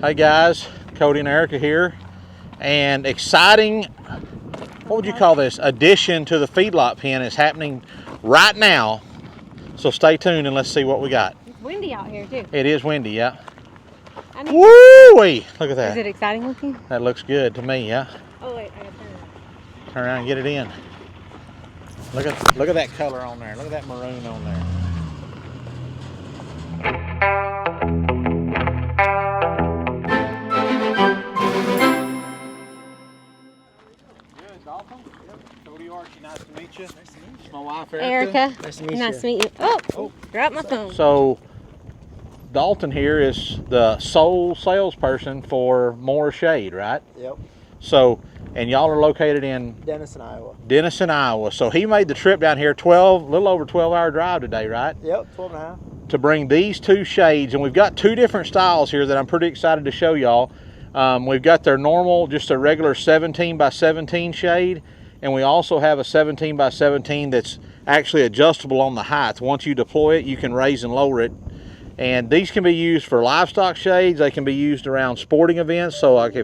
Hey guys, Cody and Erica here, and exciting, what would you call this, addition to the feedlot pen is happening right now, so stay tuned and let's see what we got. It's windy out here too. It is windy, yeah. Woo-wee! Look at that. Is it exciting looking? That looks good to me, yeah. Oh wait, I gotta turn it. Turn around and get it in. Look at that color on there. Look at that maroon on there. Cody Archie, nice to meet you. Nice to meet you. It's my wife, Erica. Nice to meet you. Nice to meet you. Oh, drop my phone. So, Dalton here is the sole salesperson for Moore Shade, right? Yep. So, and y'all are located in Denison, Iowa. Denison, Iowa. So he made the trip down here, a little over 12-hour drive today, right? Yep, 12 and a half. To bring these two shades, and we've got two different styles here that I'm pretty excited to show y'all. We've got their normal, just a regular 17 by 17 shade, and we also have a 17 by 17 that's actually adjustable on the height. Once you deploy it, you can raise and lower it. And these can be used for livestock shades. They can be used around sporting events. So like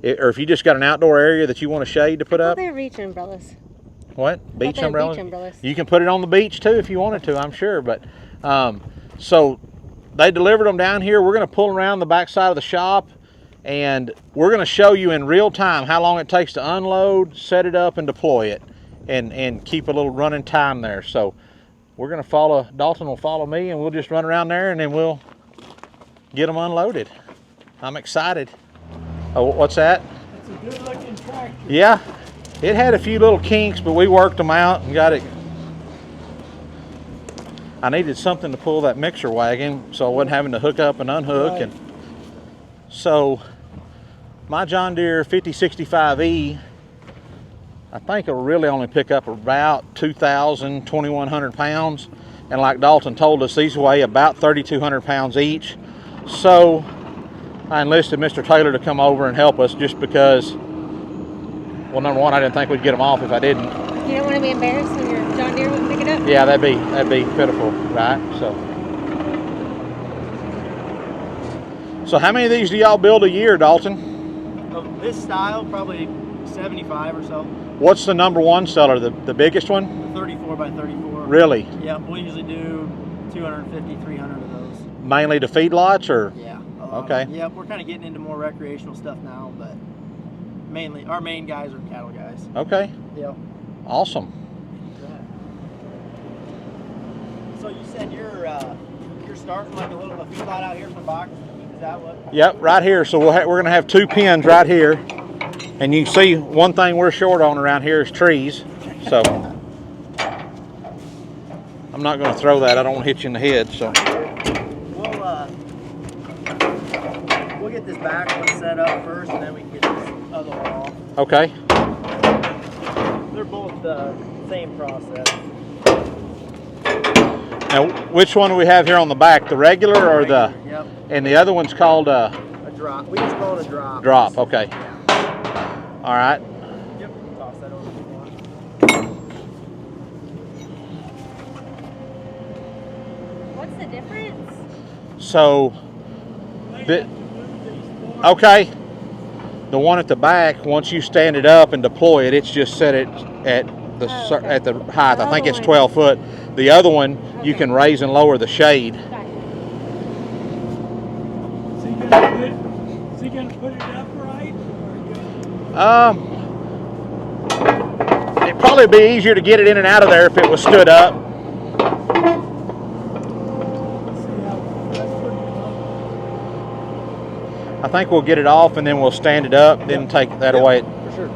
if you just got an outdoor area that you want a shade to put up. They're beach umbrellas. What? Beach umbrellas? Beach umbrellas. You can put it on the beach too if you wanted to, I'm sure. But so they delivered them down here. We're going to pull around the back side of the shop, and we're going to show you in real time how long it takes to unload, set it up, and deploy it, and keep a little running time there. So we're going to follow, Dalton will follow me, and we'll just run around there, and then we'll get them unloaded. I'm excited. Oh, what's that? It's a good looking tractor. Yeah, it had a few little kinks, but we worked them out and got it. I needed something to pull that mixer wagon so I wasn't having to hook up and unhook. Right. And so my John Deere 5065E, I think it'll really only pick up about 2,000, 2,100 pounds. And like Dalton told us, these weigh about 3,200 pounds each. So I enlisted Mr. Taylor to come over and help us just because, well, number one, I didn't think we'd get them off if I didn't. You don't want to be embarrassed when your John Deere wouldn't pick it up? Yeah, that'd be pitiful, right? So how many of these do y'all build a year, Dalton? Of this style, probably 75 or so. What's the number one seller, the biggest one? 34 by 34. Really? Yeah, we usually do 250, 300 of those. Mainly to feedlots, or? Yeah. Okay. Yeah, we're kind of getting into more recreational stuff now, but mainly our main guys are cattle guys. Okay, Yeah. awesome. So you said you're starting like a feedlot out here from box. Is that what? Yep, right here. So we're going to have two pens right here. And you can see one thing we're short on around here is trees. So I'm not going to throw that. I don't want to hit you in the head. So We'll get this back one set up first, and then we can get this other one off. okay. They're both the same process. Now, which one do we have here on the back? The regular or the? Yep. And the other one's called A drop. We just call it a drop. drop. Okay. All right. Yep. Toss that over if you want. What's the difference? So, okay. The one at the back, once you stand it up and deploy it, it's just set it at the at the height. I think it's 12 foot. The other one, you can raise and lower the shade. Got it. Is he gonna put it upright? It'd probably be easier to get it in and out of there if it was stood up. I think we'll get it off and then we'll stand it up, then take that away. For sure.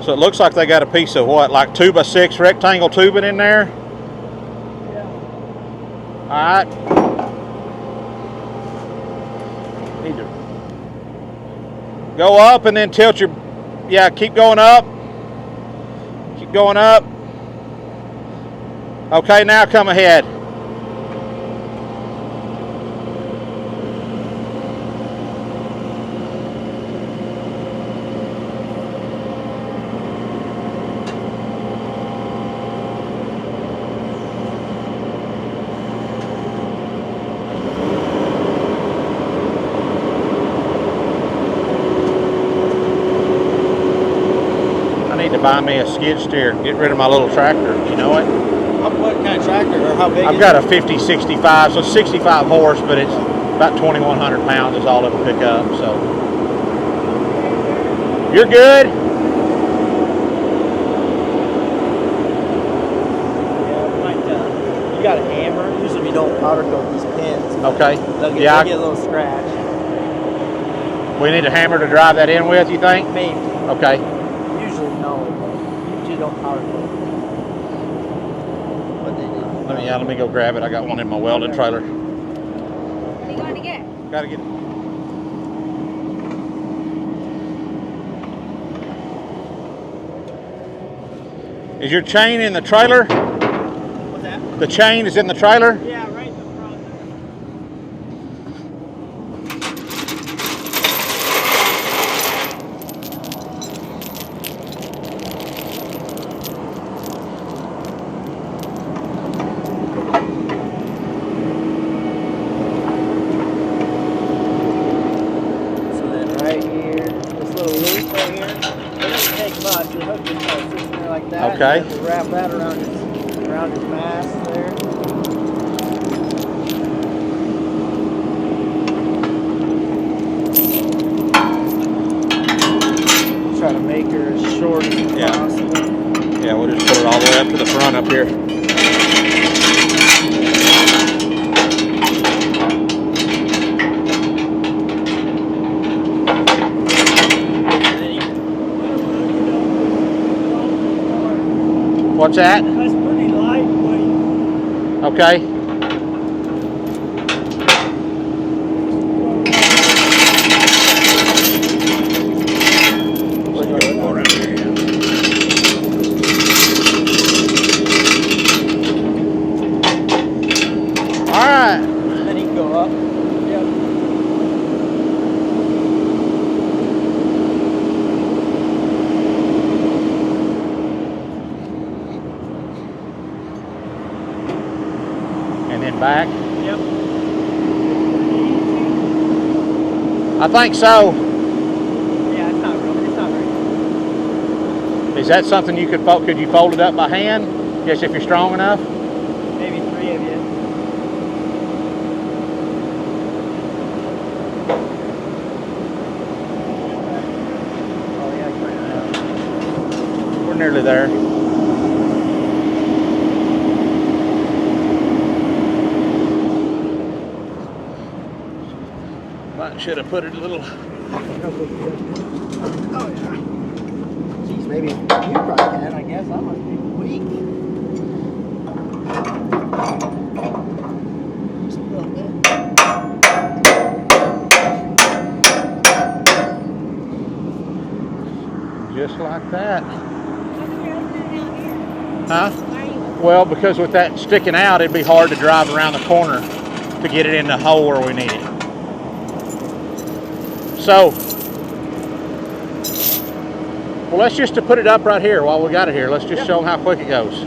So it looks like they got a piece of what, like 2x6 rectangle tubing in there? Yeah. All right. Need to go up and then tilt your, yeah, keep going up. Keep going up. Okay, now come ahead. buy me a skid steer, get rid of my little tractor. You know it? What kind of tractor or how big? I've got a 5065, so 65 horse, but it's about 2,100 pounds is all it'll pick up. So you're good. You got a hammer. Usually we don't powder coat these pins. Okay. They'll get, Yeah. they'll get a little scratch. We need a hammer to drive that in with, you think? Maybe. Okay. Usually no. Usually don't powder coat. But they do. Let me go grab it. I got one in my welding trailer. What are you going to get? Gotta get it. Is your chain in the trailer? What's that? The chain is in the trailer? Yeah, right in the front. So then right here, this little loop right here, it doesn't take much. Your hook just kind of sits in there like that. Okay. You have to wrap that around his mast there. Try to make her as short as Yeah. possible. Yeah, we'll just put it all the way up to the front up here. What's that? That's pretty lightweight. Okay. All right. Then he can go up. Yep. And then back. Yep. I think so. Yeah, it's not very. Is that something you could fold? Could you fold it up by hand? Yes, if you're strong enough. Maybe 3 of you. Oh yeah, We're nearly there. Should have put it a little. Oh yeah. Jeez, maybe you probably can. I guess I must be weak. Just a little bit. Just like that. Why are you opening it out here? Huh? Why are you opening Well, because with that sticking out, it'd be hard to drive around the corner to get it in the hole where we need it. So, well, let's just to put it up right here while we got it here. Let's just show them how quick it goes.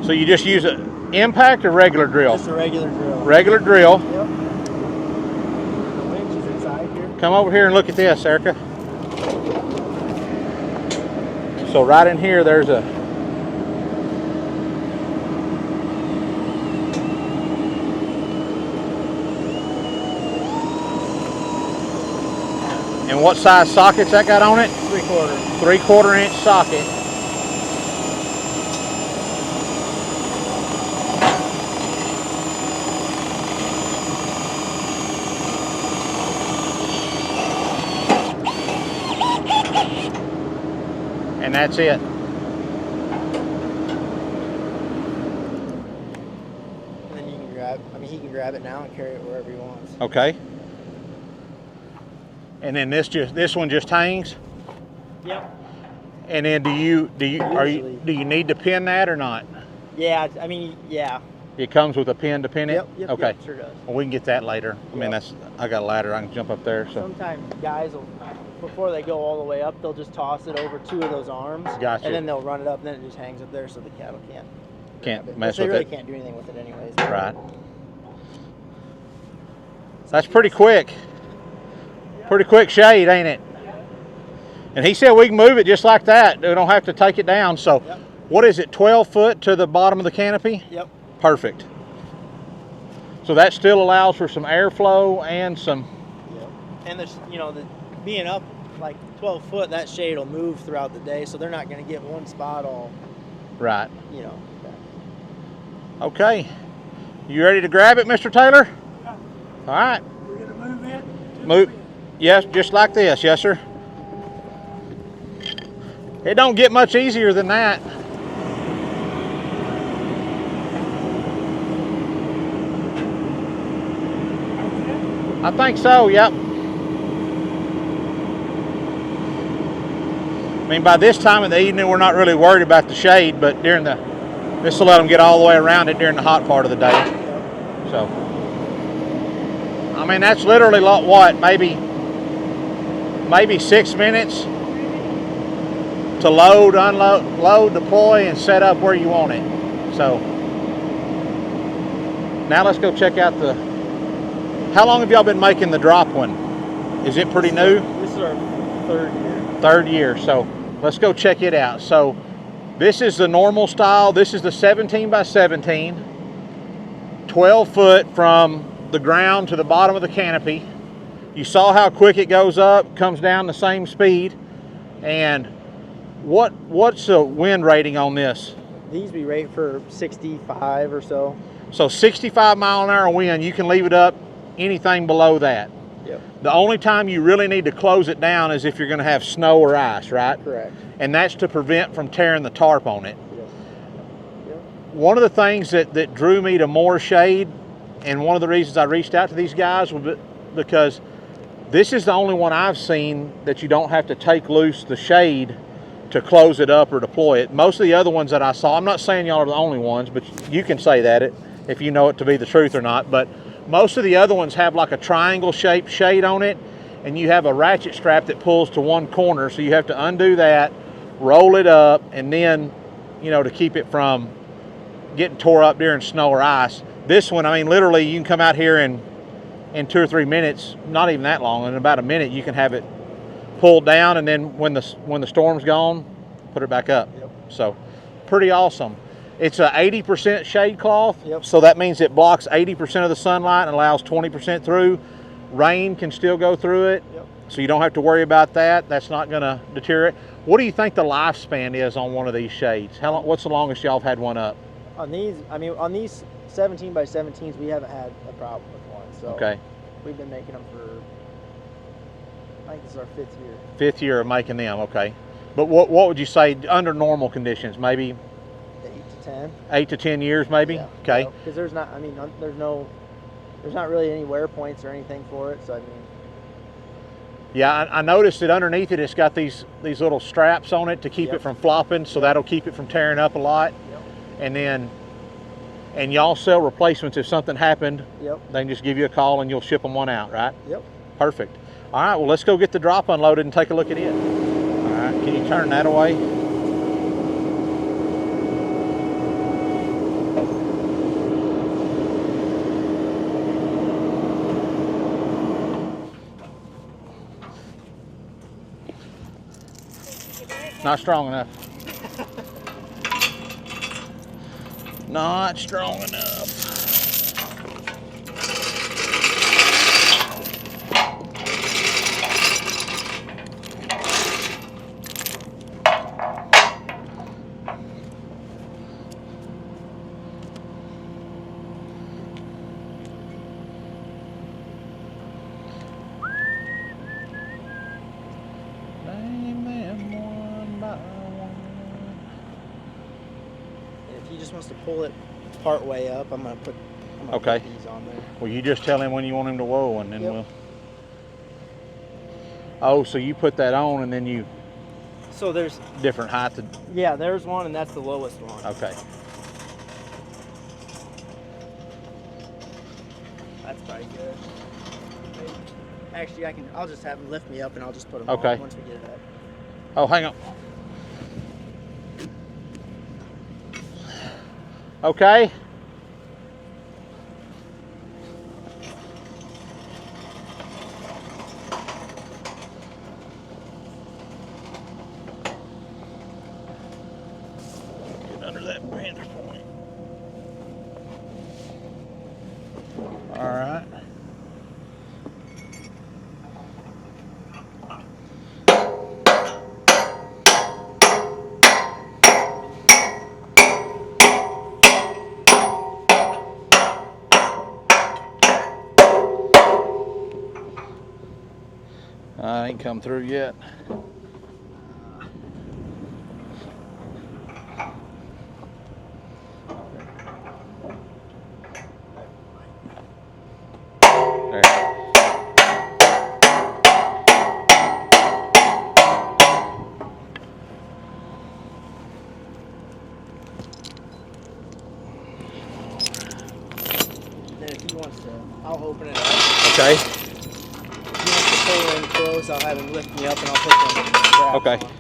So you just use an impact or regular drill? Just a regular drill. Regular drill. Yep. The winch is inside here. Come over here and look at this, Erica. So right in here, there's a and what size sockets that got on it? 3/4. 3/4 inch socket. And that's it. And then you can grab, he can grab it now and carry it wherever he wants. Okay. And then this one just hangs. Yep. And then do you need to pin that or not? Yeah, yeah. It comes with a pin to pin it? Yep, Okay. yep, sure does. Well, we can get that later. I mean, Yep. I got a ladder. I can jump up there. So Sometimes guys will, before they go all the way up, they'll just toss it over 2 of those arms. Gotcha. And then they'll run it up, and then it just hangs up there so the cattle can't grab it. mess But they with really it. can't do anything with it anyways. Right. That's pretty quick. Pretty quick shade, ain't it? And he said we can move it just like that. We don't have to take it down. So Yep. what is it, 12 foot to the bottom of the canopy? Yep. Perfect. So that still allows for some airflow and some, Yep. And there's, you know, being up like 12 foot, that shade will move throughout the day, so they're not going to get one spot all, right. you know. Okay. You ready to grab it, Mr. Taylor? Yeah. All right. We're gonna move it. to the Move. wind. Yes, just like this. Yes, sir. It don't get much easier than that. I think so, yep. I mean, by this time of the evening, we're not really worried about the shade, but this will let them get all the way around it during the hot part of the day. So, I mean, that's literally what, maybe 6 minutes to load, unload, load, deploy, and set up where you want it. So, now let's go check out how long have y'all been making the drop one? Is it pretty new? This is our third year. Third year. So let's go check it out. So this is the normal style. This is the 17 by 17, 12 foot from the ground to the bottom of the canopy. You saw how quick it goes up, comes down the same speed. And what's the wind rating on this? These we rate for 65 or so. So 65 mile an hour wind, you can leave it up anything below that. Yep. The only time you really need to close it down is if you're going to have snow or ice, right? Correct. And that's to prevent from tearing the tarp on it. Yep. Yep. One of the things that drew me to more shade, and one of the reasons I reached out to these guys was because this is the only one I've seen that you don't have to take loose the shade to close it up or deploy it. Most of the other ones that I saw, I'm not saying y'all are the only ones, but you can say that if you know it to be the truth or not, but most of the other ones have like a triangle shaped shade on it, and you have a ratchet strap that pulls to one corner, so you have to undo that, roll it up, and then, you know, to keep it from getting tore up during snow or ice. This one, I mean, literally you can come out here in 2 or 3 minutes, not even that long, in about a minute you can have it pulled down, and then when the storm's gone, put it back up. Yep. So pretty awesome. It's a 80% shade cloth, Yep. so that means it blocks 80% of the sunlight and allows 20% through. Rain can still go through it, Yep. so you don't have to worry about that. That's not going to deteriorate. What do you think the lifespan is on one of these shades? How long? What's the longest y'all have had one up? On these, I mean, on these 17 by 17s, we haven't had a problem with one. So Okay, we've been making them for, I think this is our 5th year. 5th year of making them. Okay, but what would you say under normal conditions? Maybe 8 to 10. 8 to 10 years, maybe. Yeah, Okay. Because there's not, I mean, there's not really any wear points or anything for it. So I mean, Yeah, I noticed that underneath it, it's got these little straps on it to keep Yep. it from flopping, so that'll keep it from tearing up a lot. Yep. And y'all sell replacements if something happened. Yep. They can just give you a call and you'll ship them one out, right? Yep. Perfect. All right, well, let's go get the drop unloaded and take a look at it. All right, can you turn that away? Not strong enough. Not strong enough. Name them one by one. And if he just wants to pull it part way up, I'm gonna put Okay. these on there. Well, you just tell him when you want him to whoa, and then Yep. we'll. Oh, so you put that on, and then you So there's, different height. yeah, there's one, and that's the lowest one. Okay. That's probably good. Actually, I'll just have him lift me up, and I'll just put them Okay. on once we get it up. Oh, hang on. Okay. ain't come through yet. There. Then if he wants to, I'll open it up. Okay. If he wants to pull in close, I'll have him lift me up and I'll put them straps Okay. on.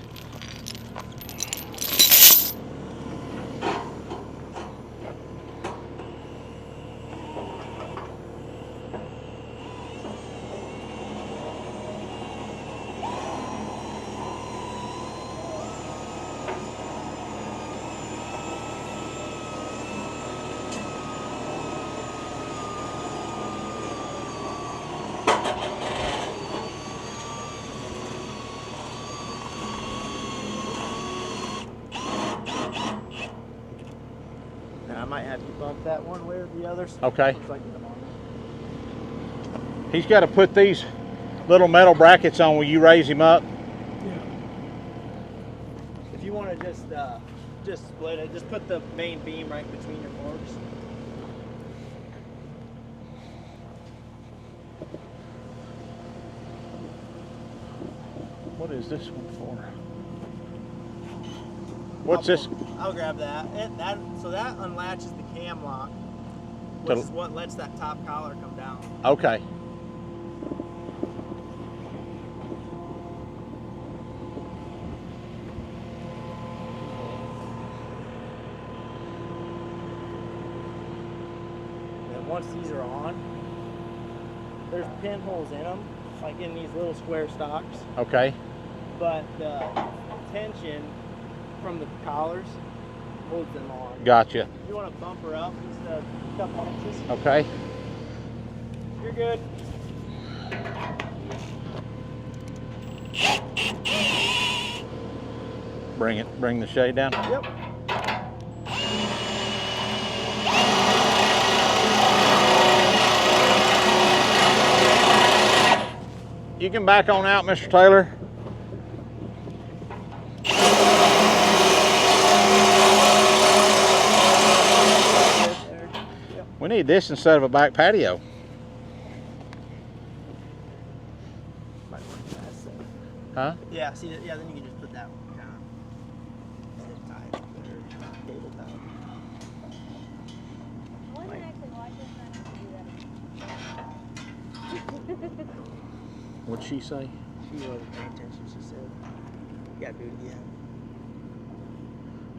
Now, I might have to bump that one way or the other. So Okay. looks like I'm on He's got to put these little metal brackets on when you raise him up. Yeah. If you want to just split it, just put the main beam right between your forks. What is this one for? What's this? I'll grab that. So that unlatches the cam lock, which is what lets that top collar come down. Okay. And once these are on, there's pinholes in them, like in these little square stocks. Okay. But the tension from the collars holds them on. Gotcha. You want to bump her up just a couple inches. Okay. You're good. Bring the shade down. Yep. You can back on out, Mr. Taylor. We need this instead of a back patio. Might work fast, so. Huh? Yeah, see, yeah, then you can just put that one down. Zip tie up there, cable tie. I wonder actually why she doesn't have to do that. What'd she say? She wasn't paying attention, she said. You gotta do it again.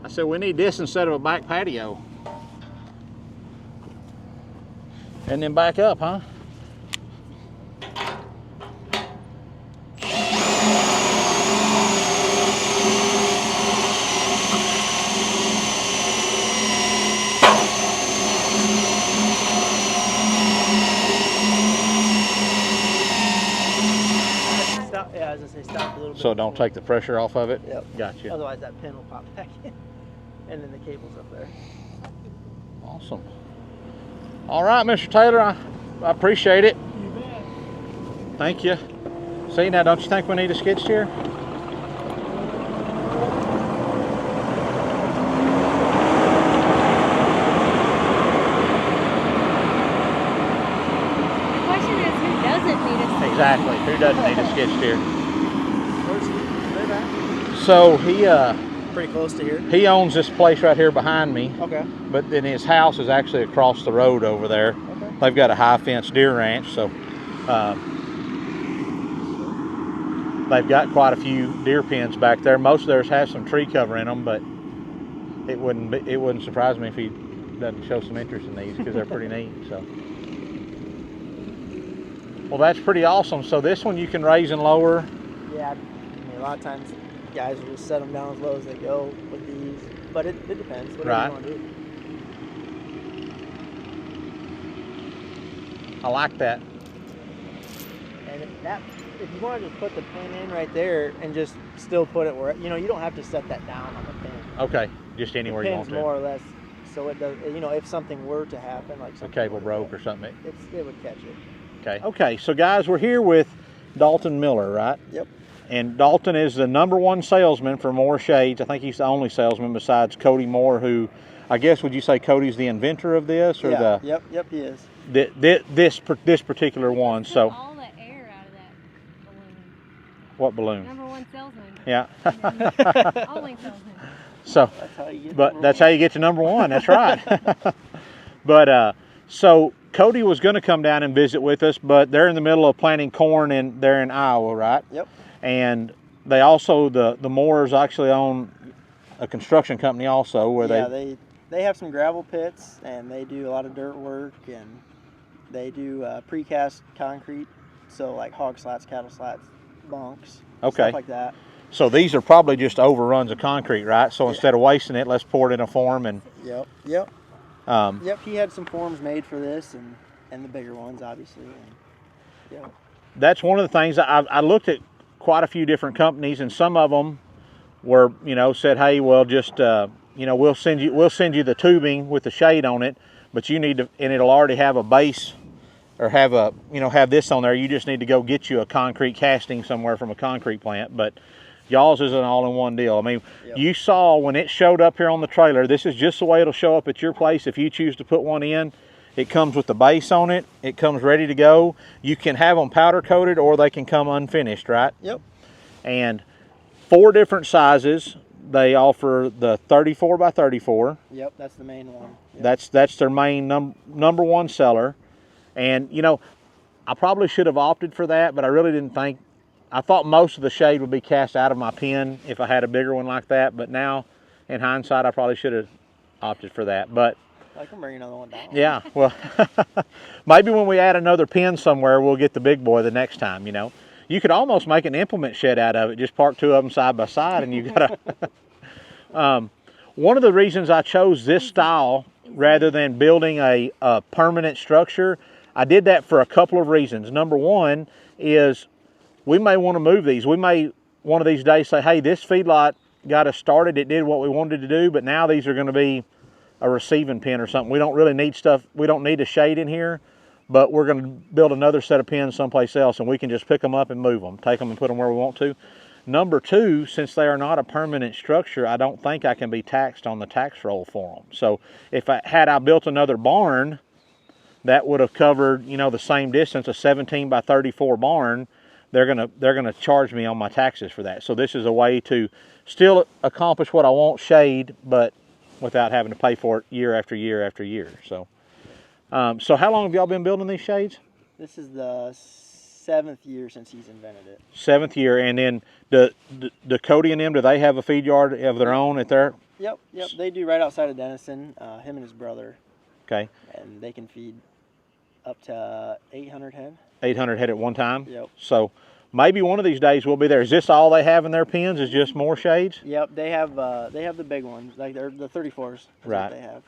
I said we need this instead of a back patio. And then back up, huh? Stop, yeah, as I say, stop a little bit. So don't before- take the pressure off of it? Yep. Gotcha. Otherwise that pin will pop back in. And then the cable's up there. Awesome. All right, Mr. Taylor, I appreciate it. You bet. Thank you. See, now don't you think we need a skid steer? The question is, who doesn't need a skid? Exactly. Who doesn't need a skid steer? Where's they're back? So Pretty close to here. he owns this place right here behind me, Okay. but then his house is actually across the road over there. Okay. They've got a high fence deer ranch, so they've got quite a few deer pens back there. Most of theirs have some tree cover in them, but it wouldn't surprise me if he doesn't show some interest in these because they're pretty neat. So, well, that's pretty awesome. So this one you can raise and lower. Yeah, I mean, a lot of times guys will just set them down as low as they go with these, but it depends. Whatever Right. you want to do. I like that. And if you want to just put the pin in right there and just still put it where, you don't have to set that down on the pin. Okay, just anywhere the you pin's want to. more or less, so it does, if something were to happen, like A something cable were to broke go, or something. it would catch it. Okay. Okay. So guys, we're here with Dalton Miller, right? Yep. And Dalton is the #1 salesman for Moore Shades. I think he's the only salesman besides Cody Moore, who, I guess, would you say Cody's the inventor of this, or Yeah. the Yep. He is. this particular one? Took So all the air out of that balloon. what balloon? #1 salesman. Yeah. Only salesman. So, That's how you get. but that's how you get to #1. That's right. But so Cody was going to come down and visit with us, but they're in the middle of planting corn and they're in Iowa, right? Yep. And they also the Moores actually own a construction company also, where they have some gravel pits and they do a lot of dirt work, and they do precast concrete, so like hog slats, cattle slats, bunks, stuff like that. So these are probably just overruns of concrete, right? So instead of wasting it, let's pour it in a form and. Yep. Yep. He had some forms made for this and the bigger ones, obviously. And, that's one of the things I looked at quite a few different companies, and some of them were, said, hey, well, just we'll send you the tubing with the shade on it, but you need to, and it'll already have a base or have this on there. You just need to go get you a concrete casting somewhere from a concrete plant. But y'all's is an all-in-one deal. I mean, You saw when it showed up here on the trailer, this is just the way it'll show up at your place if you choose to put one in. It comes with the base on it. It comes ready to go. You can have them powder coated or they can come unfinished, right? Yep. And 4 different sizes. They offer the 34 by 34. Yep, that's the main one. Yep. That's their main number 1 seller. And I probably should have opted for that, but I really didn't think. I thought most of the shade would be cast out of my pen if I had a bigger one like that. But now, in hindsight, I probably should have opted for that. But I can bring another one down. yeah, well, maybe when we add another pin somewhere, we'll get the big boy the next time. You could almost make an implement shed out of it. Just park 2 of them side by side, and you got a. One of the reasons I chose this style rather than building a permanent structure, I did that for a couple of reasons. Number 1 is we may want to move these. We may one of these days say, hey, this feedlot got us started. It did what we wanted to do, but now these are going to be a receiving pen or something. We don't really need stuff. We don't need a shade in here, but we're going to build another set of pins someplace else, and we can just pick them up and move them, take them and put them where we want to. Number 2, since they are not a permanent structure, I don't think I can be taxed on the tax roll for them. So if I built another barn, that would have covered, the same distance, a 17 by 34 barn. They're gonna charge me on my taxes for that. So this is a way to still accomplish what I want, shade, but without having to pay for it year after year after year. So, so how long have y'all been building these shades? This is the 7th year since he's invented it. 7th year, and then the Cody and them, do they have a feed yard of their own at their? Yep. They do right outside of Denison. Him and his brother. Okay. And they can feed up to 800 head. 800 head at one time. Yep. So maybe one of these days we'll be there. Is this all they have in their pens? Is just more shades? Yep. They have the big ones, like they're the 34s. Right. They have.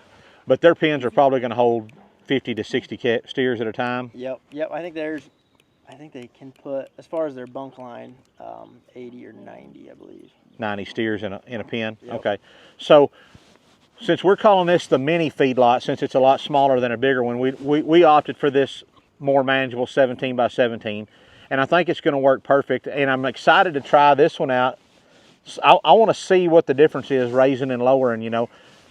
But their pens are probably going to hold 50 to 60 steers at a time. Yep. I think they can put, as far as their bunk line, 80 or 90, I believe. 90 steers in a pen. Yep. Okay. So since we're calling this the mini feedlot, since it's a lot smaller than a bigger one, we opted for this more manageable 17 by 17, and I think it's going to work perfect. And I'm excited to try this one out. I want to see what the difference is raising and lowering,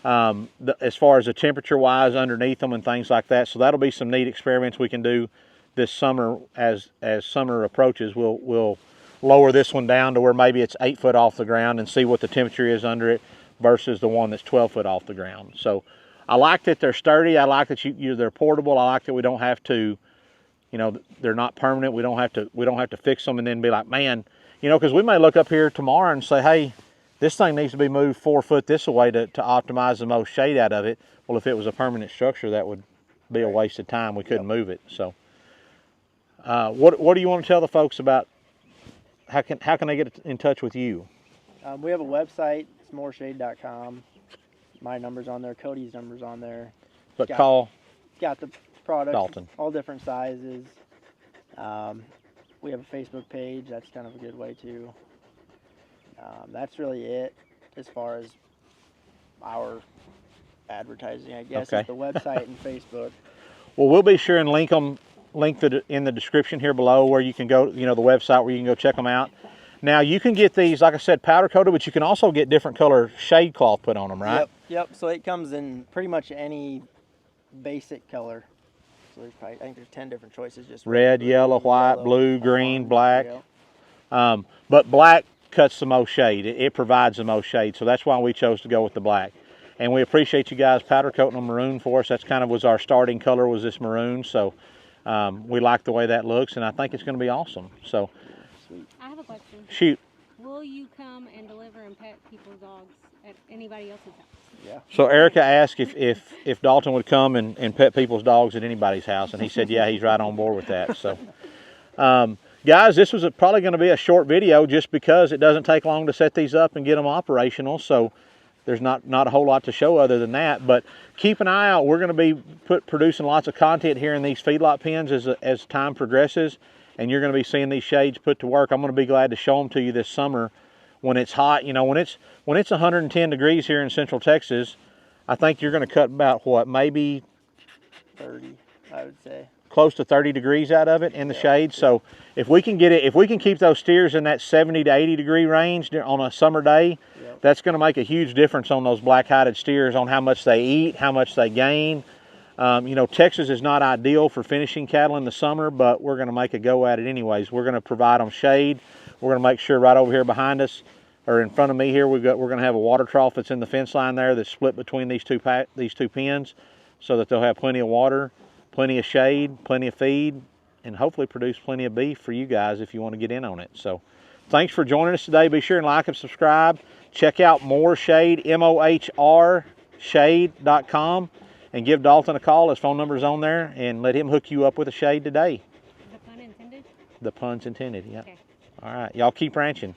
as far as the temperature wise underneath them and things like that. So that'll be some neat experiments we can do this summer. As summer approaches, we'll lower this one down to where maybe it's 8 foot off the ground and see what the temperature is under it versus the one that's 12 foot off the ground. So I like that they're sturdy. I like that they're portable. I like that we don't have to, they're not permanent. We don't have to fix them and then be like, man, because we may look up here tomorrow and say, hey, this thing needs to be moved 4 foot this way to optimize the most shade out of it. Well, if it was a permanent structure, that would be a waste of time. We couldn't move it. So what do you want to tell the folks about how can they get in touch with you? We have a website, it's moreshade.com. My number's on there, Cody's number's on there. But call Got the products, Dalton. All different sizes. We have a Facebook page. That's kind of a good way too. That's really it as far as our advertising, I guess. Okay. Is the website and Facebook. Well, we'll be sure and link link in the description here below where you can go, the website where you can go check them out. Now you can get these, like I said, powder coated, but you can also get different color shade cloth put on them, right? Yep. So it comes in pretty much any basic color. So there's probably, I think there's 10 different choices. Just Red, blue, yellow, white, yellow, blue, green, orange, black. yep. But black cuts the most shade. It provides the most shade, so that's why we chose to go with the black. And we appreciate you guys powder coating them maroon for us. That's kind of was our starting color, was this maroon. So we like the way that looks, and I think it's going to be awesome. So I have a question. shoot. Will you come and deliver and pet people's dogs at anybody else's house? Yeah. So Erica asked if Dalton would come and pet people's dogs at anybody's house, and he said, yeah, he's right on board with that. So, guys, this was probably going to be a short video just because it doesn't take long to set these up and get them operational. So there's not a whole lot to show other than that. But keep an eye out. We're going to be producing lots of content here in these feedlot pens as time progresses, and you're going to be seeing these shades put to work. I'm going to be glad to show them to you this summer when it's hot. When it's 110 degrees here in Central Texas, I think you're going to cut about what, maybe 30, I would say. Close to 30 degrees out of it in the shade. So if we can keep those steers in that 70 to 80 degree range on a summer day, that's going to make a huge difference on those black-hided steers, on how much they eat, how much they gain. Texas is not ideal for finishing cattle in the summer, but we're going to make a go at it anyways. We're going to provide them shade. We're going to make sure right over here behind us, or in front of me here, we're going to have a water trough that's in the fence line there that's split between these two pens, so that they'll have plenty of water, plenty of shade, plenty of feed, and hopefully produce plenty of beef for you guys if you want to get in on it. So thanks for joining us today. Be sure and like and subscribe. Check out More Shade, MOHR shade.com, and give Dalton a call. His phone number's on there, and let him hook you up with a shade today. The pun intended? The pun's intended, yeah. Okay. All right, y'all keep ranching.